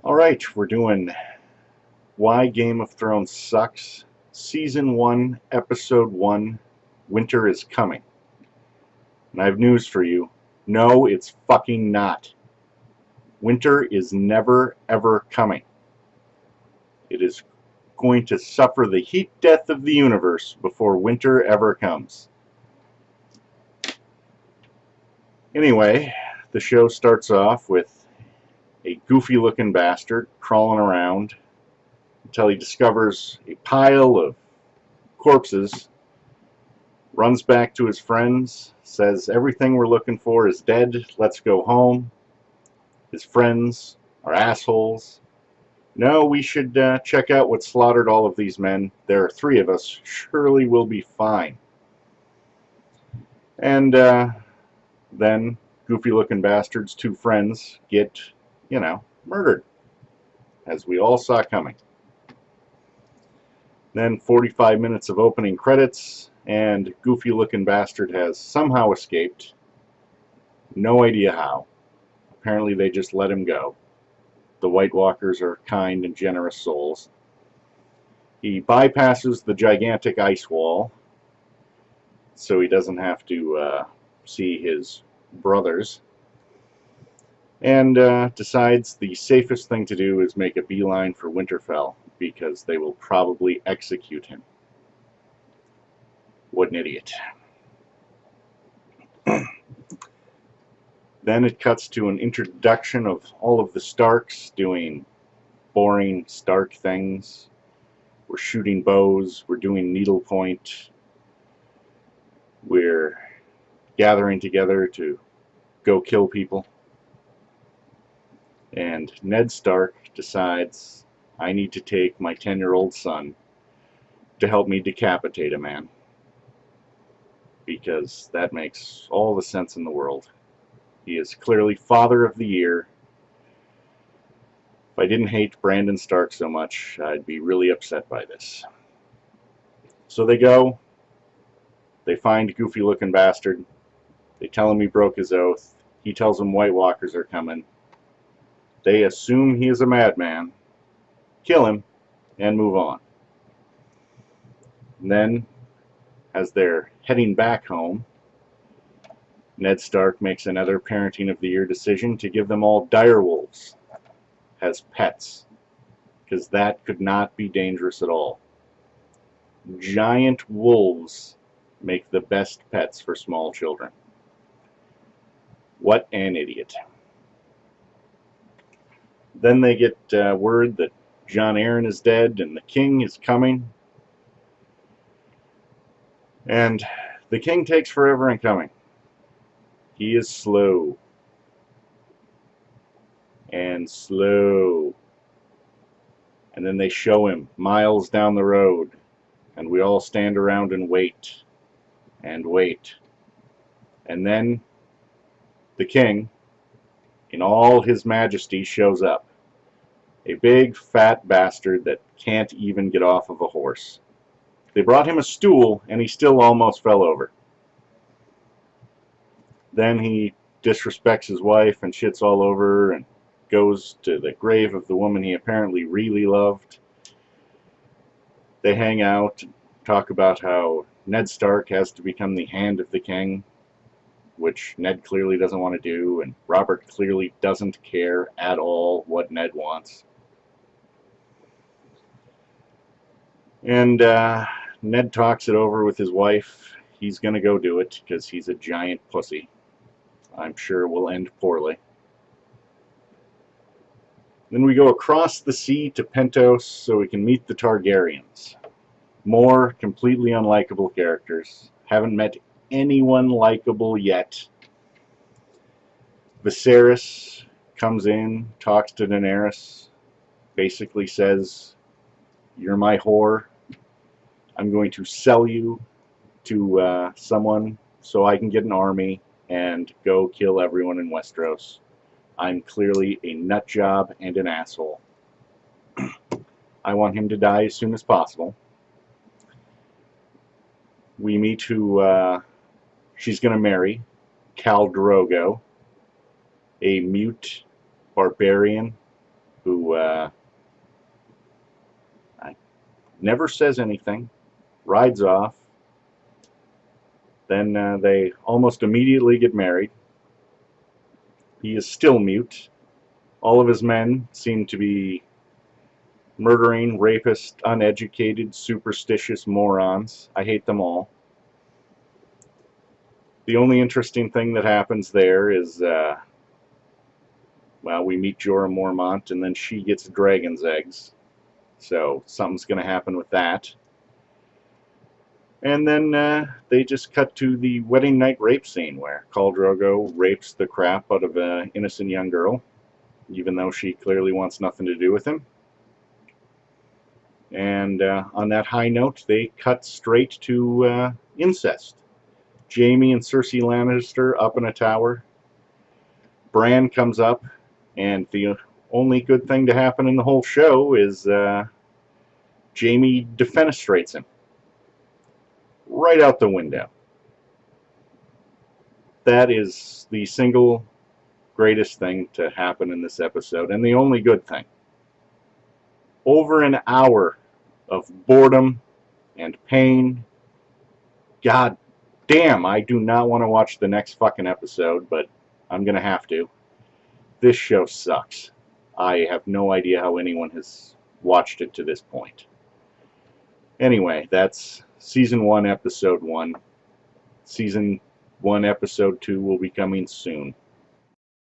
Alright, we're doing Why Game of Thrones Sucks, Season 1, Episode 1, Winter is Coming. And I have news for you. No, it's fucking not. Winter is never, ever coming. It is going to suffer the heat death of the universe before winter ever comes. Anyway, the show starts off with a goofy-looking bastard crawling around until he discovers a pile of corpses, runs back to his friends, says everything we're looking for is dead, let's go home. His friends are assholes. No, we should check out what slaughtered all of these men. There are 3 of us. Surely we'll be fine. And then goofy-looking bastards, 2 friends, get, murdered, as we all saw coming. Then 45 minutes of opening credits, and goofy-looking bastard has somehow escaped. No idea how. Apparently they just let him go. The White Walkers are kind and generous souls. He bypasses the gigantic ice wall, so he doesn't have to see his brothers, and decides the safest thing to do is make a beeline for Winterfell, because they will probably execute him. What an idiot. Then it cuts to an introduction of all of the Starks doing boring Stark things. We're shooting bows, we're doing needlepoint, we're gathering together to go kill people. And Ned Stark decides, I need to take my 10-year-old son to help me decapitate a man. Because that makes all the sense in the world. He is clearly Father of the Year. If I didn't hate Brandon Stark so much, I'd be really upset by this. So they go, they find goofy-looking bastard, they tell him he broke his oath, he tells them White Walkers are coming. They assume he is a madman, kill him, and move on. And then, as they're heading back home, Ned Stark makes another Parenting of the Year decision to give them all direwolves as pets, because that could not be dangerous at all. Giant wolves make the best pets for small children. What an idiot. Then they get word that Jon Arryn is dead and the king is coming. And the king takes forever in coming. He is slow. And slow. And then they show him miles down the road. And we all stand around and wait. And wait. And then the king, in all his majesty, shows up. A big, fat bastard that can't even get off of a horse. They brought him a stool, and he still almost fell over. Then he disrespects his wife and shits all over her and goes to the grave of the woman he apparently really loved. They hang out and talk about how Ned Stark has to become the Hand of the King, which Ned clearly doesn't want to do, and Robert clearly doesn't care at all what Ned wants. And Ned talks it over with his wife. He's going to go do it because he's a giant pussy. I'm sure it will end poorly. Then we go across the sea to Pentos so we can meet the Targaryens. More completely unlikable characters. Haven't met anyone likable yet. Viserys comes in, talks to Daenerys, basically says, "You're my whore. I'm going to sell you to someone so I can get an army and go kill everyone in Westeros. I'm clearly a nut job and an asshole. I want him to die as soon as possible." We meet who she's going to marry, Khal Drogo, a mute barbarian who never says anything, rides off. Then they almost immediately get married. He is still mute. All of his men seem to be murdering, rapist, uneducated, superstitious morons. I hate them all. The only interesting thing that happens there is, well, we meet Jorah Mormont, and then she gets dragon's eggs. So something's going to happen with that. And then they just cut to the wedding night rape scene where Khal Drogo rapes the crap out of an innocent young girl, even though she clearly wants nothing to do with him. And on that high note, they cut straight to incest. Jaime and Cersei Lannister up in a tower. Bran comes up, and the only good thing to happen in the whole show is Jaime defenestrates him. Right out the window. That is the single greatest thing to happen in this episode, and the only good thing. Over an hour of boredom and pain. God damn, I do not want to watch the next fucking episode, but I'm gonna have to. This show sucks. I have no idea how anyone has watched it to this point. Anyway, that's Season 1, Episode 1. Season 1, Episode 2 will be coming soon.